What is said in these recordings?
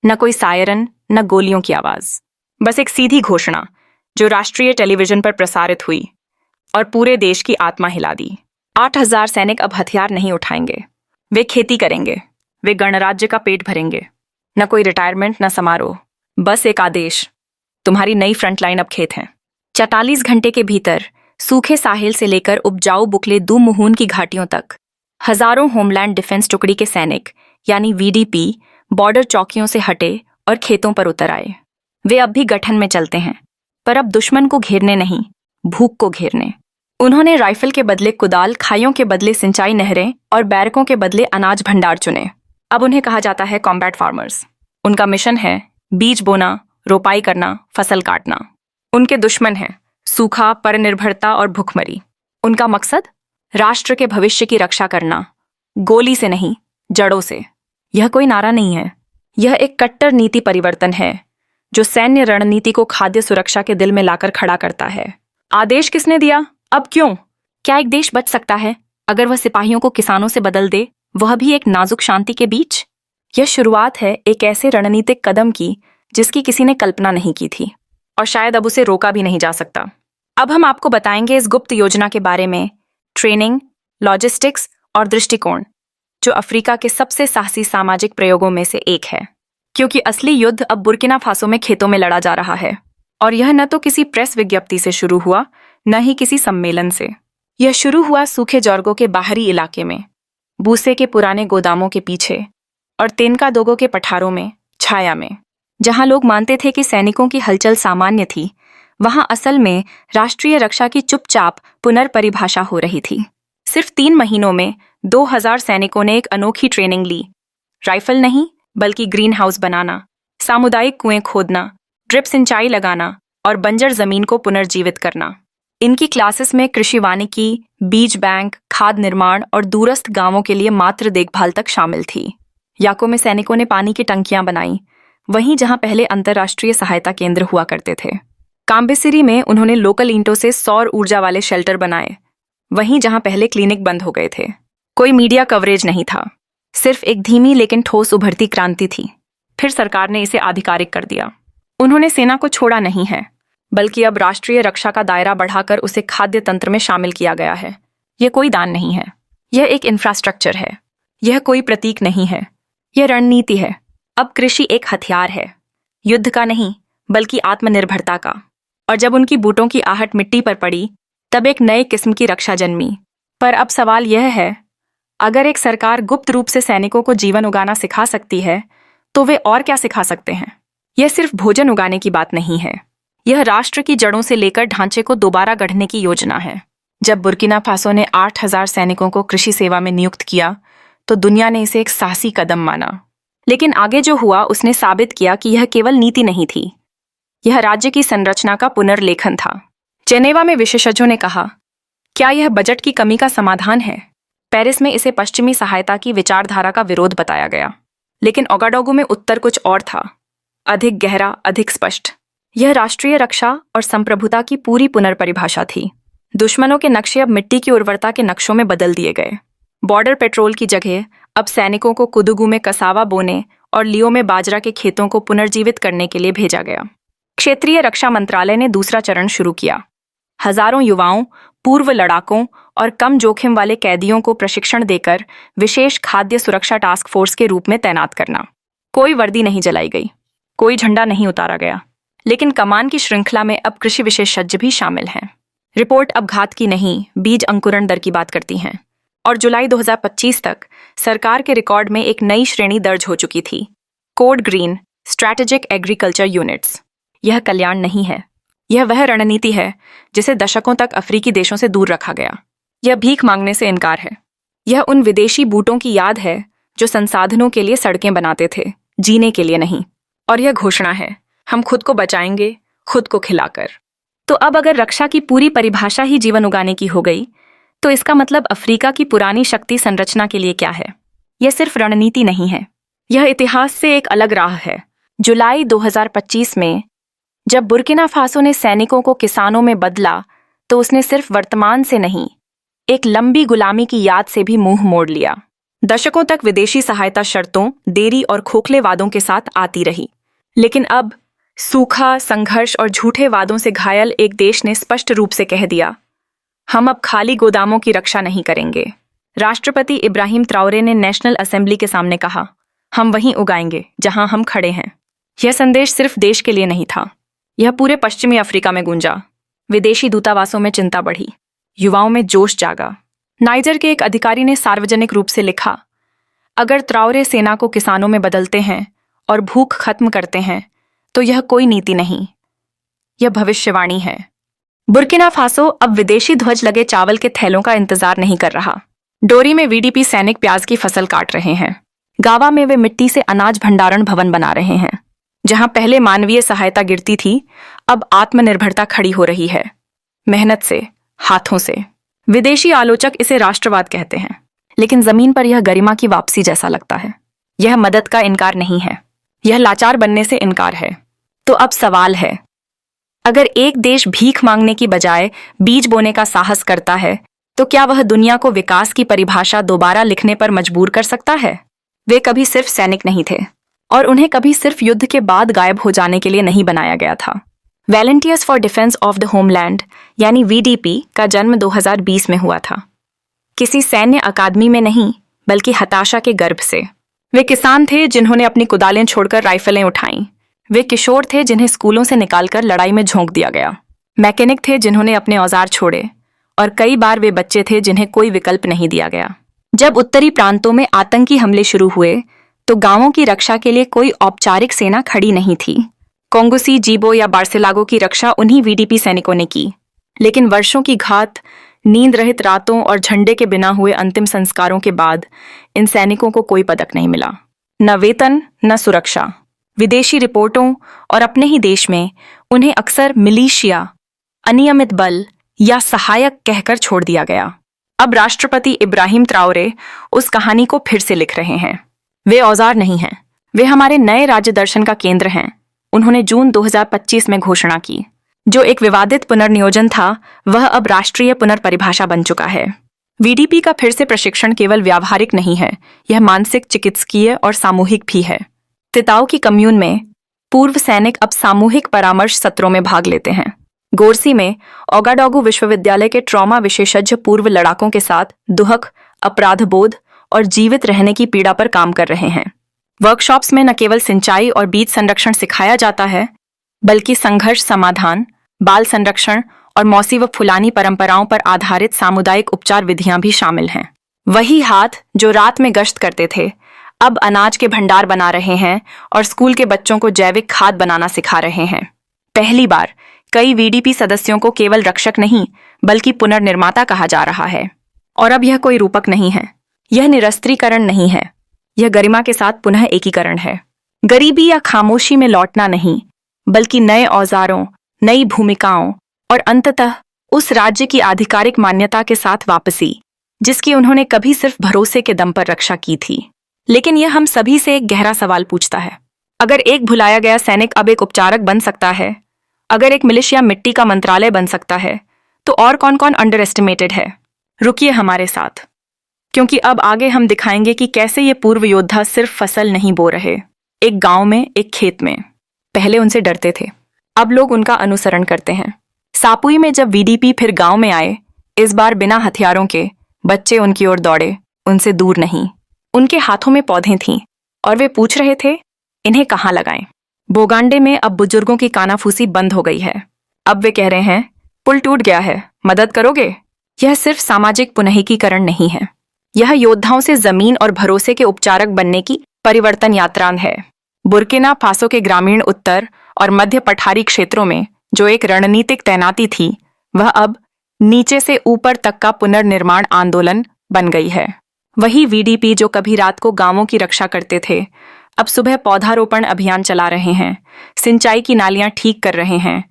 न कोई सायरन, न गोलियों की आवाज। बस एक सीधी घोषणा जो राष्ट्रीय टेलीविजन पर प्रसारित हुई और पूरे देश की आत्मा हिला दी। 8,000 सैनिक अब हथियार नहीं उठाएंगे। वे खेती करेंगे, वे गणराज्य का पेट भरेंगे। न कोई रिटायरमेंट, न समारोह, बस एक आदेश, तुम्हारी नई फ्रंटलाइन अब खेत है। 44 घंटे के भीतर सूखे साहिल से लेकर उपजाऊ बुकले दुमुहून की घाटियों तक हजारों होमलैंड डिफेंस टुकड़ी के सैनिक यानी वीडीपी बॉर्डर चौकियों से हटे और खेतों पर उतर आए। वे अब भी गठन में चलते हैं, पर अब दुश्मन को घेरने नहीं, भूख को घेरने। उन्होंने राइफल के बदले कुदाल, खाइयों के बदले सिंचाई नहरें और बैरकों के बदले अनाज भंडार चुने। अब उन्हें कहा जाता है कॉम्बैट फार्मर्स। उनका मिशन है बीज बोना, रोपाई करना, फसल काटना। उनके दुश्मन हैं सूखा, परनिर्भरता और भुखमरी। उनका मकसद राष्ट्र के भविष्य की रक्षा करना, गोली से नहीं, जड़ों से। यह कोई नारा नहीं है, यह एक कट्टर नीति परिवर्तन है जो सैन्य रणनीति को खाद्य सुरक्षा के दिल में लाकर खड़ा करता है। आदेश किसने दिया? अब क्यों? क्या एक देश बच सकता है अगर वह सिपाहियों को किसानों से बदल दे, वह भी एक नाजुक शांति के बीच? यह शुरुआत है एक ऐसे रणनीतिक कदम की जिसकी किसी ने कल्पना नहीं की थी, और शायद अब उसे रोका भी नहीं जा सकता। अब हम आपको बताएंगे इस गुप्त योजना के बारे में, ट्रेनिंग, लॉजिस्टिक्स और दृष्टिकोण, जो अफ्रीका के सबसे साहसी सामाजिक प्रयोगों में से एक है। क्योंकि असली युद्ध अब बुर्किना फासो में खेतों में लड़ा जा रहा है, और यह न तो किसी प्रेस विज्ञप्ति से शुरू हुआ, न ही किसी सम्मेलन से। यह शुरू हुआ सूखे जॉर्गो के बाहरी इलाके में, बूसे के पुराने गोदामों के पीछे और तेनकादोगो के पठारों में, छाया में। जहां लोग मानते थे कि सैनिकों की हलचल सामान्य थी, वहां असल में राष्ट्रीय रक्षा की चुपचाप पुनर्परिभाषा हो रही थी। सिर्फ 3 महीनों में 2,000 सैनिकों ने एक अनोखी ट्रेनिंग ली। राइफल नहीं, बल्कि ग्रीन हाउस बनाना, सामुदायिक कुएं खोदना, ड्रिप सिंचाई लगाना और बंजर जमीन को पुनर्जीवित करना। इनकी क्लासेस में कृषि वानिकी, बीज बैंक, खाद निर्माण और दूरस्थ गांवों के लिए मात्र देखभाल तक शामिल थी। याको में सैनिकों ने पानी की टंकियां बनाई, वहीं जहां पहले अंतर्राष्ट्रीय सहायता केंद्र हुआ करते थे। काम्बिसिरी में उन्होंने लोकल ईंटों से सौर ऊर्जा वाले शेल्टर बनाए, वहीं जहां पहले क्लिनिक बंद हो गए थे। कोई मीडिया कवरेज नहीं था, सिर्फ एक धीमी लेकिन ठोस उभरती क्रांति थी। फिर सरकार ने इसे आधिकारिक कर दिया। उन्होंने सेना को छोड़ा नहीं है, बल्कि अब राष्ट्रीय रक्षा का दायरा बढ़ाकर उसे खाद्य तंत्र में शामिल किया गया है। यह कोई दान नहीं है, यह एक इंफ्रास्ट्रक्चर है। यह कोई प्रतीक नहीं है, यह रणनीति है। अब कृषि एक हथियार है, युद्ध का नहीं, बल्कि आत्मनिर्भरता का। और जब उनकी बूटों की आहट मिट्टी पर पड़ी, तब एक नए किस्म की रक्षा जन्मी। पर अब सवाल यह है, अगर एक सरकार गुप्त रूप से सैनिकों को जीवन उगाना सिखा सकती है, तो वे और क्या सिखा सकते हैं? यह सिर्फ भोजन उगाने की बात नहीं है, यह राष्ट्र की जड़ों से लेकर ढांचे को दोबारा गढ़ने की योजना है। जब बुर्किना फासो ने 8,000 सैनिकों को कृषि सेवा में नियुक्त किया, तो दुनिया ने इसे एक साहसी कदम माना। लेकिन आगे जो हुआ उसने साबित किया कि यह केवल नीति नहीं थी, यह राज्य की संरचना का पुनर्लेखन था। जेनेवा में विशेषज्ञों ने कहा, क्या यह बजट की कमी का समाधान है? पेरिस में इसे पश्चिमी सहायता की विचारधारा का विरोध बताया गया। लेकिन ओगाडोगु में उत्तर कुछ और था, अधिक गहरा, अधिक स्पष्ट। यह राष्ट्रीय रक्षा और संप्रभुता की पूरी पुनर्परिभाषा थी। दुश्मनों के नक्शे अब मिट्टी की उर्वरता के नक्शों में बदल दिए गए। बॉर्डर पेट्रोल की जगह अब सैनिकों को कुदुगु में कसावा बोने और लियो में बाजरा के खेतों को पुनर्जीवित करने के लिए भेजा गया। क्षेत्रीय रक्षा मंत्रालय ने दूसरा चरण शुरू किया। हजारों युवाओं, पूर्व लड़ाकों और कम जोखिम वाले कैदियों को प्रशिक्षण देकर विशेष खाद्य सुरक्षा टास्क फोर्स के रूप में तैनात करना। कोई वर्दी नहीं जलाई गई, कोई झंडा नहीं उतारा गया, लेकिन कमान की श्रृंखला में अब कृषि विशेषज्ञ भी शामिल हैं। रिपोर्ट अब घात की नहीं, बीज अंकुरण दर की बात करती हैं। और जुलाई 2025 तक सरकार के रिकॉर्ड में एक नई श्रेणी दर्ज हो चुकी थी, code green strategic agriculture units. यह कल्याण नहीं है, यह वह रणनीति है जिसे दशकों तक अफ्रीकी देशों से दूर रखा गया। यह भीख मांगने से इनकार है। यह उन विदेशी बूटों की याद है जो संसाधनों के लिए सड़कें बनाते थे, जीने के लिए नहीं। और यह घोषणा है, हम खुद को बचाएंगे, खुद को खिलाकर। तो अब अगर रक्षा की पूरी परिभाषा ही जीवन उगाने की हो गई, तो इसका मतलब अफ्रीका की पुरानी शक्ति संरचना के लिए क्या है? यह सिर्फ रणनीति नहीं है, यह इतिहास से एक अलग राह है। जुलाई 2025 में जब बुर्किना फासो ने सैनिकों को किसानों में बदला, तो उसने सिर्फ वर्तमान से नहीं, एक लंबी गुलामी की याद से भी मुंह मोड़ लिया। दशकों तक विदेशी सहायता शर्तों, देरी और खोखले वादों के साथ आती रही। लेकिन अब सूखा, संघर्ष और झूठे वादों से घायल एक देश ने स्पष्ट रूप से कह दिया, हम अब खाली गोदामों की रक्षा नहीं करेंगे। राष्ट्रपति इब्राहिम ट्राओरे ने नेशनल असेंबली के सामने कहा, हम वहीं उगाएंगे जहां हम खड़े हैं। यह संदेश सिर्फ देश के लिए नहीं था, यह पूरे पश्चिमी अफ्रीका में गूंजा। विदेशी दूतावासों में चिंता बढ़ी, युवाओं में जोश जागा। नाइजर के एक अधिकारी ने सार्वजनिक रूप से लिखा, अगर ट्राओरे सेना को किसानों में बदलते हैं और भूख खत्म करते हैं तो यह कोई नीति नहीं, यह भविष्यवाणी है। बुर्किना फासो अब विदेशी ध्वज लगे चावल के थैलों का इंतजार नहीं कर रहा। डोरी में वीडीपी सैनिक प्याज की फसल काट रहे हैं। गावा में वे मिट्टी से अनाज भंडारण भवन बना रहे हैं। जहां पहले मानवीय सहायता गिरती थी, अब आत्मनिर्भरता खड़ी हो रही है, मेहनत से, हाथों से। विदेशी आलोचक इसे राष्ट्रवाद कहते हैं, लेकिन जमीन पर यह गरिमा की वापसी जैसा लगता है। यह मदद का इनकार नहीं है, यह लाचार बनने से इनकार है। तो अब सवाल है, अगर एक देश भीख मांगने की बजाय बीज बोने का साहस करता है, तो क्या वह दुनिया को विकास की परिभाषा दोबारा लिखने पर मजबूर कर सकता है? वे कभी सिर्फ सैनिक नहीं थे, और उन्हें कभी सिर्फ युद्ध के बाद गायब हो जाने के लिए नहीं बनाया गया था। Volunteers for defence of the homeland यानी वीडीपी का जन्म 2020 में हुआ था। किसी सैन्य अकादमी में नहीं, बल्कि हताशा के गर्भ से। वे किसान थे जिन्होंने अपनी कुदालें छोड़कर राइफलें उठाईं। वे किशोर थे जिन्हें स्कूलों से निकालकर लड़ाई में झोंक दिया गया। मैकेनिक थे जिन्होंने अपने औजार छोड़े, और कई बार वे बच्चे थे जिन्हें कोई विकल्प नहीं दिया गया। जब उत्तरी प्रांतों में आतंकी हमले शुरू हुए, तो गांवों की रक्षा के लिए कोई औपचारिक सेना खड़ी नहीं थी। कोंगुसी, जीबो या बार्सिलागो की रक्षा उन्हीं वीडीपी सैनिकों ने की। लेकिन वर्षों की घात, नींद रहित रातों और झंडे के बिना हुए अंतिम संस्कारों के बाद इन सैनिकों को कोई पदक नहीं मिला, न वेतन, न सुरक्षा। विदेशी रिपोर्टों और अपने ही देश में उन्हें अक्सर मिलिशिया, अनियमित बल या सहायक कहकर छोड़ दिया गया। अब राष्ट्रपति इब्राहिम ट्राओरे उस कहानी को फिर से लिख रहे हैं। वे औजार नहीं हैं, वे हमारे नए राज्य दर्शन का केंद्र हैं। उन्होंने जून 2025 में घोषणा की, जो एक विवादित पुनर्नियोजन था, वह अब राष्ट्रीय पुनर्परिभाषा बन चुका है। वीडीपी का फिर से प्रशिक्षण केवल व्यावहारिक नहीं है, यह मानसिक, चिकित्सकीय और सामूहिक भी है। तिताओ की कम्यून में पूर्व सैनिक अब सामूहिक परामर्श सत्रों में भाग लेते हैं। गोरसी में ओगाडोगु विश्वविद्यालय के ट्रॉमा विशेषज्ञ पूर्व लड़ाकों के साथ दुहक, अपराधबोध और जीवित रहने की पीड़ा पर काम कर रहे हैं। वर्कशॉप्स में न केवल सिंचाई और बीज संरक्षण सिखाया जाता है, बल्कि संघर्ष समाधान, बाल संरक्षण और मौसी व फुलानी परंपराओं पर आधारित सामुदायिक उपचार विधियां भी शामिल हैं। वही हाथ जो रात में गश्त करते थे, अब अनाज के भंडार बना रहे हैं और स्कूल के बच्चों को जैविक खाद बनाना सिखा रहे हैं। पहली बार कई वीडीपी सदस्यों को केवल रक्षक नहीं, बल्कि पुनर्निर्माता कहा जा रहा है। और अब यह कोई रूपक नहीं है, यह निरस्त्रीकरण नहीं है, यह गरिमा के साथ पुनः एकीकरण है। गरीबी या खामोशी में लौटना नहीं, बल्कि नए औजारों, नई भूमिकाओं और अंततः उस राज्य की आधिकारिक मान्यता के साथ वापसी, जिसकी उन्होंने कभी सिर्फ भरोसे के दम पर रक्षा की थी। लेकिन यह हम सभी से एक गहरा सवाल पूछता है, अगर एक भुलाया गया सैनिक अब एक उपचारक बन सकता है, अगर एक मिलिशिया मिट्टी का मंत्रालय बन सकता है, तो और कौन कौन अंडर एस्टिमेटेड है? रुकिए हमारे साथ, क्योंकि अब आगे हम दिखाएंगे कि कैसे ये पूर्व योद्धा सिर्फ फसल नहीं बो रहे, एक गांव में, एक खेत में। पहले उनसे डरते थे, अब लोग उनका अनुसरण करते हैं। सापुई में जब वीडीपी फिर गांव में आए, इस बार बिना हथियारों के, बच्चे उनकी ओर दौड़े, उनसे दूर नहीं। उनके हाथों में पौधे थीं और वे पूछ रहे थे, इन्हें कहाँ लगाएं? बोगांडे में अब बुजुर्गों की कानाफूसी बंद हो गई है। अब वे कह रहे हैं, पुल टूट गया है, मदद करोगे? यह सिर्फ सामाजिक पुनरीकरण नहीं है, यह योद्धाओं से जमीन और भरोसे के उपचारक बनने की परिवर्तन यात्रा है। बुर्किना फासो के ग्रामीण उत्तर और मध्य पठारी क्षेत्रों में जो एक रणनीतिक तैनाती थी, वह अब नीचे से ऊपर तक का पुनर्निर्माण आंदोलन बन गई है। वही वीडीपी जो कभी रात को गांवों की रक्षा करते थे, अब सुबह पौधारोपण अभियान चला रहे हैं, सिंचाई की नालियां ठीक कर रहे हैं,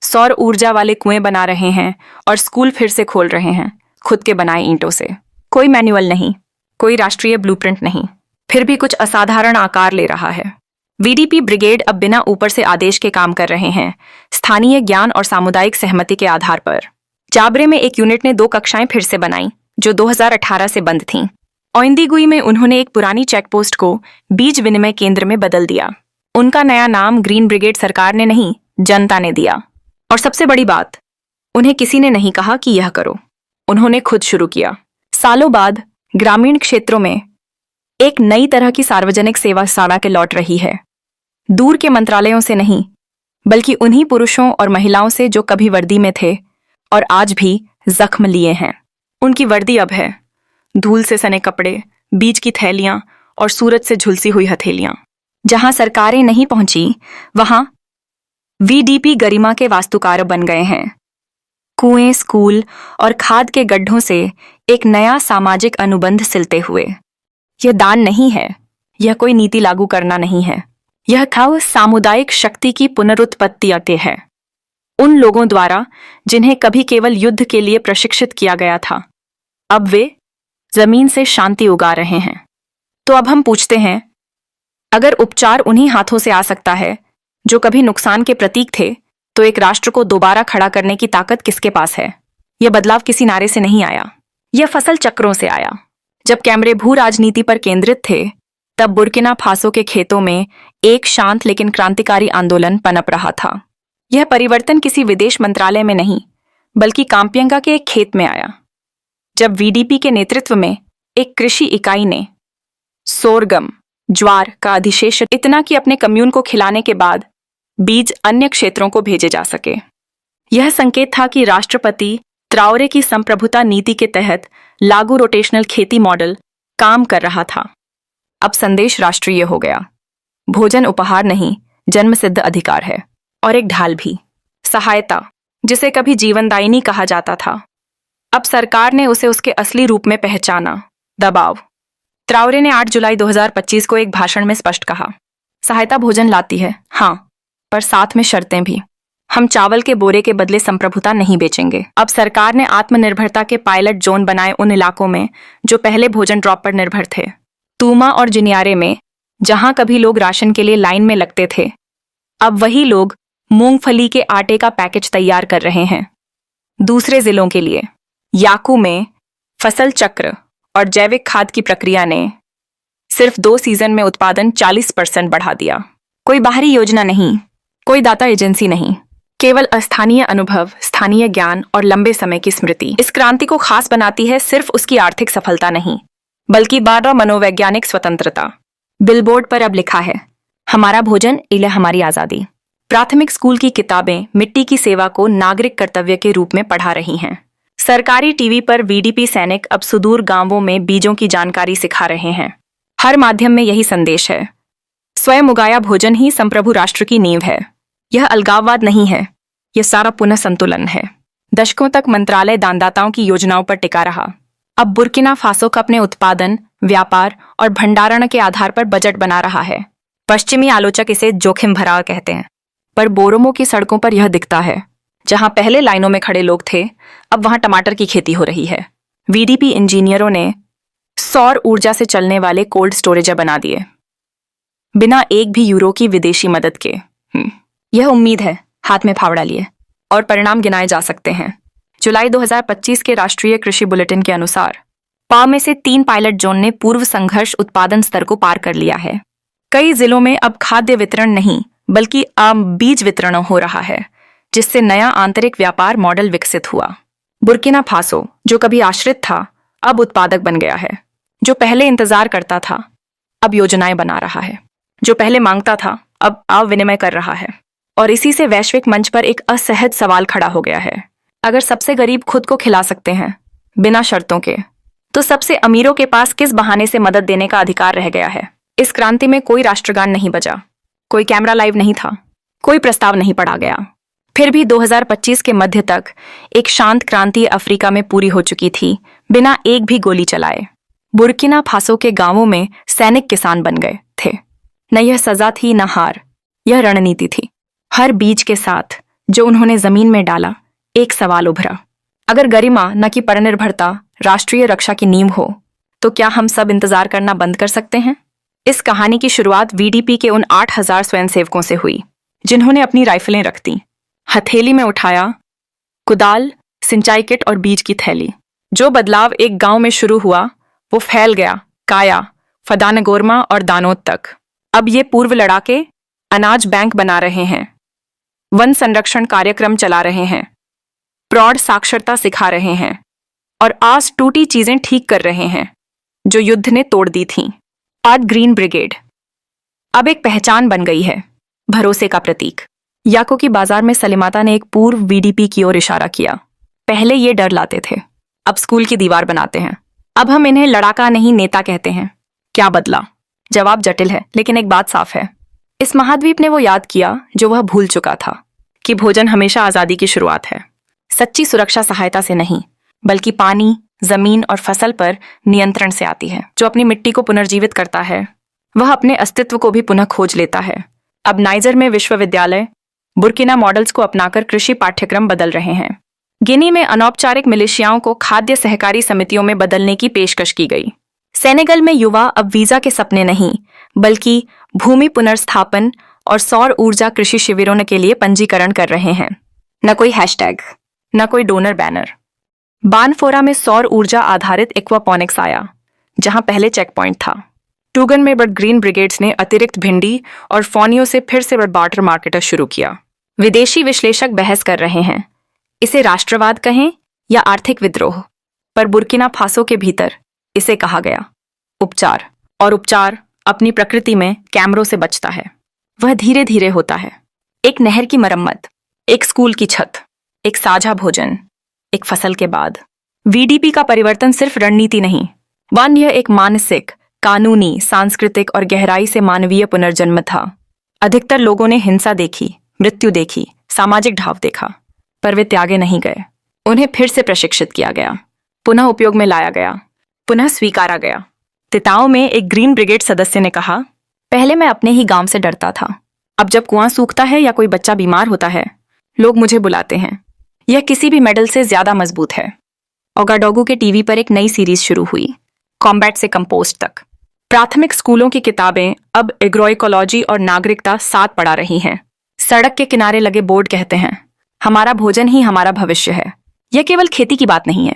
सौर ऊर्जा वाले कुएं बना रहे हैं और स्कूल फिर से खोल रहे हैं, खुद के बनाए ईंटों से। कोई मैनुअल नहीं, कोई राष्ट्रीय ब्लूप्रिंट नहीं, फिर भी कुछ असाधारण आकार ले रहा है। वीडीपी ब्रिगेड अब बिना ऊपर से आदेश के काम कर रहे हैं, स्थानीय ज्ञान और सामुदायिक सहमति के आधार पर। जाबरे में एक यूनिट ने 2 कक्षाएं फिर से बनाई, जो 2018 से बंद थीं। औंदीगुई में उन्होंने एक पुरानी चेकपोस्ट को बीज विनिमय केंद्र में बदल दिया। उनका नया नाम ग्रीन ब्रिगेड सरकार ने नहीं, जनता ने दिया। और सबसे बड़ी बात, उन्हें किसी ने नहीं कहा कि यह करो, उन्होंने खुद शुरू किया। सालों बाद ग्रामीण क्षेत्रों में एक नई तरह की सार्वजनिक सेवा साड़ा के लौट रही है। दूर के मंत्रालयों से नहीं, बल्कि उन्हीं पुरुषों और महिलाओं से जो कभी वर्दी में थे और आज भी जख्म लिए हैं। उनकी वर्दी अब है धूल से सने कपड़े, बीज की थैलियां और सूरज से झुलसी हुई हथेलियां। जहां सरकारें नहीं पहुंची, वहां वीडीपी गरिमा के वास्तुकार बन गए हैं। कुएं, स्कूल और खाद के गड्ढों से एक नया सामाजिक अनुबंध सिलते हुए। यह दान नहीं है, यह कोई नीति लागू करना नहीं है, यह खाव सामुदायिक शक्ति की पुनरुत्पत्ति आते है। उन लोगों द्वारा जिन्हें कभी केवल युद्ध के लिए प्रशिक्षित किया गया था, अब वे जमीन से शांति उगा रहे हैं। तो अब हम पूछते हैं, अगर उपचार उन्हीं हाथों से आ सकता है जो कभी नुकसान के प्रतीक थे, तो एक राष्ट्र को दोबारा खड़ा करने की ताकत किसके पास है? यह बदलाव किसी नारे से नहीं आया, यह फसल चक्रों से आया। जब कैमरे भू राजनीति पर केंद्रित थे, तब बुर्किना फासो के खेतों में एक शांत लेकिन क्रांतिकारी आंदोलन पनप रहा था। यह परिवर्तन किसी विदेश मंत्रालय में नहीं, बल्कि काम्पियंगा के एक खेत में आया, जब वीडीपी के नेतृत्व में एक कृषि इकाई ने सोरगम, ज्वार का अधिशेष इतना कि अपने कम्यून को खिलाने के बाद बीज अन्य क्षेत्रों को भेजे जा सके। यह संकेत था कि राष्ट्रपति ट्राओरे की संप्रभुता नीति के तहत लागू रोटेशनल खेती मॉडल काम कर रहा था। अब संदेश राष्ट्रीय हो गया। भोजन उपहार नहीं, जन्मसिद्ध अधिकार है। और एक ढाल भी, सहायता, जिसे कभी जीवनदायिनी कहा जाता था, अब सरकार ने उसे उसके असली रूप में पहचाना, दबाव। ट्राओरे ने 8 जुलाई 2025 को एक भाषण में स्पष्ट कहा, सहायता भोजन लाती है, हाँ, पर साथ में शर्तें भी। हम चावल के बोरे के बदले संप्रभुता नहीं बेचेंगे। अब सरकार ने आत्मनिर्भरता के पायलट जोन बनाए उन इलाकों में जो पहले भोजन ड्रॉप पर निर्भर थे। तूमा और जिनियारे में, जहां कभी लोग राशन के लिए लाइन में लगते थे, अब वही लोग मूंगफली के आटे का पैकेज तैयार कर रहे हैं। दूसरे जिलों के लिए, याकू में फसल चक्र और जैविक खाद की प्रक्रिया ने सिर्फ 2 सीजन में उत्पादन 40% बढ़ा दिया। कोई बाहरी योजना नहीं, कोई दाता एजेंसी नहीं, केवल स्थानीय अनुभव, स्थानीय ज्ञान और लंबे समय की स्मृति। इस क्रांति को खास बनाती है सिर्फ उसकी आर्थिक सफलता नहीं, बल्कि 12 मनोवैज्ञानिक स्वतंत्रता। बिलबोर्ड पर अब लिखा है, हमारा भोजन इले हमारी आजादी। प्राथमिक स्कूल की किताबें मिट्टी की सेवा को नागरिक कर्तव्य के रूप में पढ़ा रही हैं। सरकारी टीवी पर वीडीपी सैनिक अब सुदूर गांवों में बीजों की जानकारी सिखा रहे हैं। हर माध्यम में यही संदेश है, स्वयं उगाया भोजन ही संप्रभु राष्ट्र की नींव है। यह अलगाववाद नहीं है, यह सारा पुनः संतुलन है। दशकों तक मंत्रालय दानदाताओं की योजनाओं पर टिका रहा। अब बुर्किना फासो का अपने उत्पादन, व्यापार और भंडारण के आधार पर बजट बना रहा है। पश्चिमी आलोचक इसे जोखिम भरा कहते हैं, पर बोरोमो की सड़कों पर यह दिखता है। जहां पहले लाइनों में खड़े लोग थे, अब वहां टमाटर की खेती हो रही है। वीडीपी इंजीनियरों ने सौर ऊर्जा से चलने वाले कोल्ड स्टोरेज बना दिए, बिना एक भी यूरो की विदेशी मदद के। यह उम्मीद है, हाथ में फावड़ा लिए, और परिणाम गिनाए जा सकते हैं। जुलाई 2025 के राष्ट्रीय कृषि बुलेटिन के अनुसार पाव में से 3 पायलट जोन ने पूर्व संघर्ष उत्पादन स्तर को पार कर लिया है। कई जिलों में अब खाद्य वितरण नहीं, बल्कि आम बीज वितरण हो रहा है, जिससे नया आंतरिक व्यापार मॉडल विकसित हुआ। बुर्किना फासो, जो कभी आश्रित था, अब उत्पादक बन गया है। जो पहले इंतजार करता था, अब योजनाएं बना रहा है। जो पहले मांगता था, अब आव विनिमय कर रहा है। और इसी से वैश्विक मंच पर एक असहज सवाल खड़ा हो गया है। अगर सबसे गरीब खुद को खिला सकते हैं बिना शर्तों के, तो सबसे अमीरों के पास किस बहाने से मदद देने का अधिकार रह गया है? इस क्रांति में कोई राष्ट्रगान नहीं बजा, कोई कैमरा लाइव नहीं था, कोई प्रस्ताव नहीं पढ़ा गया। फिर भी 2025 के मध्य तक एक शांत क्रांति अफ्रीका में पूरी हो चुकी थी, बिना एक भी गोली चलाए। बुर्किना फासो के गांवों में सैनिक किसान बन गए थे। न यह सजा थी, न हार, यह रणनीति थी। हर बीज के साथ जो उन्होंने जमीन में डाला, एक सवाल उभरा, अगर गरिमा न कि परनिर्भरता राष्ट्रीय रक्षा की नींव हो, तो क्या हम सब इंतजार करना बंद कर सकते हैं? इस कहानी की शुरुआत वीडीपी के उन 8000 स्वयंसेवकों से हुई, जिन्होंने अपनी राइफलें रख दी, हथेली में उठाया कुदाल, सिंचाई किट और बीज की थैली। जो बदलाव एक गांव में शुरू हुआ, वो फैल गया काया, फदानगोरमा और दानोद तक। अब ये पूर्व लड़ाके अनाज बैंक बना रहे हैं, वन संरक्षण कार्यक्रम चला रहे हैं, प्रौढ़ साक्षरता सिखा रहे हैं और आस टूटी चीजें ठीक कर रहे हैं जो युद्ध ने तोड़ दी थीं। आज ग्रीन ब्रिगेड अब एक पहचान बन गई है, भरोसे का प्रतीक। याको की बाजार में सलीमाता ने एक पूर्व वीडीपी की ओर इशारा किया। पहले ये डर लाते थे, अब स्कूल की दीवार बनाते हैं। अब हम इन्हें लड़ाका नहीं नेता कहते हैं। क्या बदला? जवाब जटिल है, लेकिन एक बात साफ है। इस महाद्वीप ने वो याद किया जो वह भूल चुका था, कि भोजन हमेशा आजादी की शुरुआत है। सच्ची सुरक्षा सहायता से नहीं, बल्कि पानी, जमीन और फसल पर नियंत्रण से आती है। जो अपनी मिट्टी को पुनर्जीवित करता है, वह अपने अस्तित्व को भी पुनः खोज लेता है। अब नाइजर में विश्वविद्यालय बुर्किना मॉडल्स को अपनाकर कृषि पाठ्यक्रम बदल रहे हैं। गिनी में अनौपचारिक मिलिशियाओं को खाद्य सहकारी समितियों में बदलने की पेशकश की गई। सेनेगल में युवा अब वीजा के सपने नहीं, बल्कि भूमि पुनर्स्थापन और सौर ऊर्जा कृषि शिविरों के लिए पंजीकरण कर रहे हैं। न कोई हैशटैग, न कोई डोनर बैनर। बानफोरा में सौर ऊर्जा आधारित एक्वापॉनिक्स आया, जहां पहले चेक पॉइंट था। टूगन में बर्ड ग्रीन ब्रिगेड्स ने अतिरिक्त भिंडी और फोनियो से फिर से बार्टर मार्केटर शुरू किया। विदेशी विश्लेषक बहस कर रहे हैं, इसे राष्ट्रवाद कहें या आर्थिक विद्रोह, पर बुर्किना फासो के भीतर इसे कहा गया उपचार। और उपचार अपनी प्रकृति में कैमरों से बचता है। वह धीरे धीरे होता है। एक नहर की मरम्मत, एक स्कूल की छत, एक साझा भोजन, एक फसल के बाद। वीडीपी का परिवर्तन सिर्फ रणनीति नहीं, वन यह एक मानसिक, कानूनी, सांस्कृतिक और गहराई से मानवीय पुनर्जन्म था। अधिकतर लोगों ने हिंसा देखी, मृत्यु देखी, सामाजिक ढाव देखा, पर वे त्यागे नहीं गए। उन्हें फिर से प्रशिक्षित किया गया, पुनः उपयोग में लाया गया, पुनः स्वीकारा गया। तिताओ में एक ग्रीन ब्रिगेड सदस्य ने कहा, पहले मैं अपने ही गांव से डरता था। अब जब कुआं सूखता है या कोई बच्चा बीमार होता है, लोग मुझे बुलाते हैं। यह किसी भी मेडल से ज्यादा मजबूत है। ओगाडोगु के टीवी पर एक नई सीरीज शुरू हुई, कॉम्बैट से कंपोस्ट तक। प्राथमिक स्कूलों की किताबें अब एग्रोइकोलॉजी और नागरिकता साथ पढ़ा रही हैं। सड़क के किनारे लगे बोर्ड कहते हैं, हमारा भोजन ही हमारा भविष्य है। यह केवल खेती की बात नहीं है,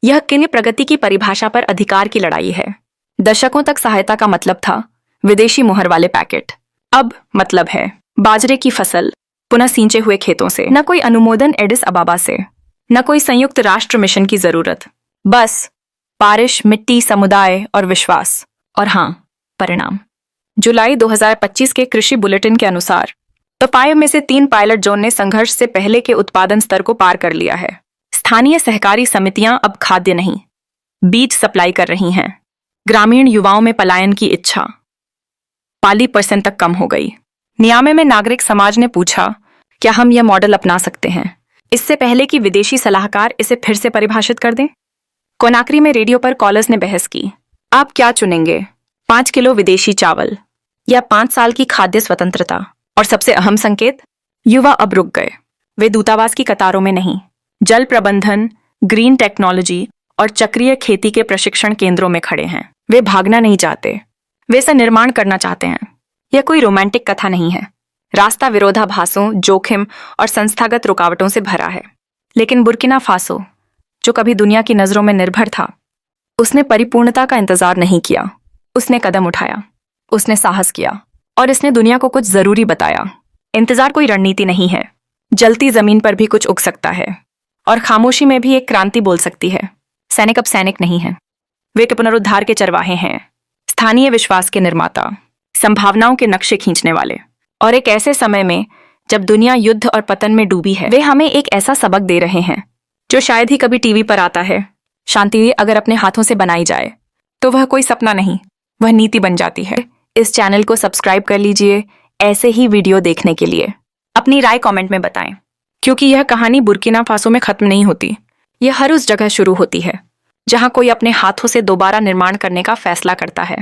यह किन्हीं प्रगति की परिभाषा पर अधिकार की लड़ाई है। दशकों तक सहायता का मतलब था विदेशी मुहर वाले पैकेट, अब मतलब है बाजरे की फसल पुनः सींचे हुए खेतों से। न कोई अनुमोदन एडिस अबाबा से, न कोई संयुक्त राष्ट्र मिशन की जरूरत, बस बारिश, मिट्टी, समुदाय और विश्वास। और हाँ, परिणाम। जुलाई 2025 के कृषि बुलेटिन के अनुसार तो 5 में से 3 पायलट जोन ने संघर्ष से पहले के उत्पादन स्तर को पार कर लिया है। स्थानीय सहकारी समितियां अब खाद्य नहीं, बीज सप्लाई कर रही हैं। ग्रामीण युवाओं में पलायन की इच्छा 40% तक कम हो गई। नियामे में नागरिक समाज ने पूछा, क्या हम यह मॉडल अपना सकते हैं, इससे पहले कि विदेशी सलाहकार इसे फिर से परिभाषित कर दें? कोनाक्री में रेडियो पर कॉलर्स ने बहस की, आप क्या चुनेंगे, 5 किलो विदेशी चावल या 5 साल की खाद्य स्वतंत्रता? और सबसे अहम संकेत, युवा अब रुक गए। वे दूतावास की कतारों में नहीं, जल प्रबंधन, ग्रीन टेक्नोलॉजी और चक्रीय खेती के प्रशिक्षण केंद्रों में खड़े हैं। वे भागना नहीं चाहते, वे इसे निर्माण करना चाहते हैं। यह कोई रोमांटिक कथा नहीं है। रास्ता विरोधाभासों, जोखिम और संस्थागत रुकावटों से भरा है। लेकिन बुर्किना फासो, जो कभी दुनिया की नजरों में निर्भर था, उसने परिपूर्णता का इंतजार नहीं किया। उसने कदम उठाया, उसने साहस किया और इसने दुनिया को कुछ जरूरी बताया। इंतजार कोई रणनीति नहीं है। जलती जमीन पर भी कुछ उग सकता है और खामोशी में भी एक क्रांति बोल सकती है। सैनिक अब सैनिक नहीं है, वे पुनरुद्धार के चरवाहे हैं, स्थानीय विश्वास के निर्माता, संभावनाओं के नक्शे खींचने वाले। और एक ऐसे समय में जब दुनिया युद्ध और पतन में डूबी है, वे हमें एक ऐसा सबक दे रहे हैं जो शायद ही कभी टीवी पर आता है। शांति अगर अपने हाथों से बनाई जाए तो वह कोई सपना नहीं, वह नीति बन जाती है। इस चैनल को सब्सक्राइब कर लीजिए ऐसे ही वीडियो देखने के लिए। अपनी राय कमेंट में बताएं, क्योंकि यह कहानी बुर्किना फासो में खत्म नहीं होती। यह हर उस जगह शुरू होती है जहां कोई अपने हाथों से दोबारा निर्माण करने का फैसला करता है।